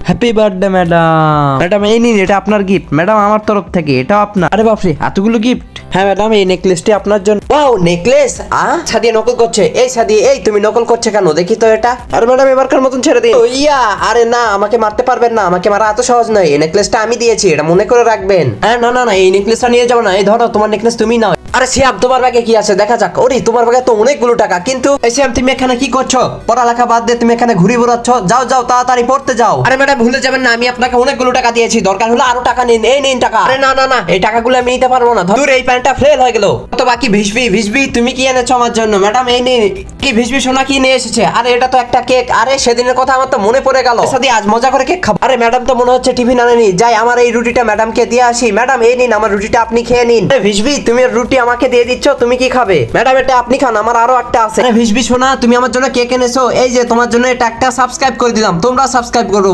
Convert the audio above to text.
Happy birthday madam. Madam এই নিন, এটা আপনার গিফট ম্যাডাম, আমার তরফ থেকে। এটা আপনার। আরে বাপরে, এতগুলো গিফট। হ্যাঁ ম্যাডাম, এই নেকলেসটি আপনার জন্য। Wow, necklace. সাদিয়া নকল করছে। এই সাদিয়া, এই তুমি নকল করছে কেন? দেখি তো এটা। আরে ম্যাডাম, এবারকার মতন ছেড়ে দিন। ইয়া, আরে না, আমাকে মারতে পারবেন না। আমাকে মারা এত সহজ নয়। এই নেকলেসটা আমি দিয়েছি, এটা মনে করে রাখবেন। হ্যাঁ, না না না, এই নেকলেসটা নিয়ে যাবো না। এই ধরো, তোমার নেকলেস তুমি নাও। আরে সিয়াম, তোমার ব্যাগে কি আছে দেখা যাক। ওরে, তোমার ব্যাগে তো অনেকগুলো টাকা। কিন্তু এই সিয়াম, তুমি এখানে কি করছো? পড়ালেখা বাদ দিয়ে তুমি এখানে ঘুরে বেড়াচ্ছ। যাও যাও, তাড়াতাড়ি পড়তে যাও। আরে ম্যাডাম, ভুলে যাবেন না, আমি আপনাকে অনেকগুলো টাকা দিয়েছি। দরকার হলে আরো টাকা নিন। এই নিন টাকা। আরে না না না, এই টাকাগুলো আমি নিতে পারবো না। ধুর, এই প্যান্টটা ফেল হয়ে গেল। তো বাকি ভিসবি, ভিসবি তুমি কি এনেছো আমার জন্য? ম্যাডাম এই নিন। কি ভিসবি সোনা কি নিয়ে এসেছে? আরে এটা তো একটা কেক। আরে সেদিনের কথা আমার তো মনে পড়ে গেল। সাথে আজ মজা করে কেক খাবো। আরে ম্যাডাম তো মনে হচ্ছে টিফিন আনেনি। যাই, আমার এই রুটিটা ম্যাডামকে দিয়ে আসি। ম্যাডাম এই নিন, আমার রুটিটা আপনি খেয়ে নিন। ভিসবি, তুমি রুটি আমাকে দিয়ে দিচ্ছ, তুমি কি খাবে? ম্যাডাম এটা আপনি খান, আমার আরো একটা আছে। ভিসবি সোনা, তুমি আমার জন্য কেক এনেছো। এই যে তোমার জন্য এটা একটা সাবস্ক্রাইব করে দিলাম, তোমরা সাবস্ক্রাইব করো।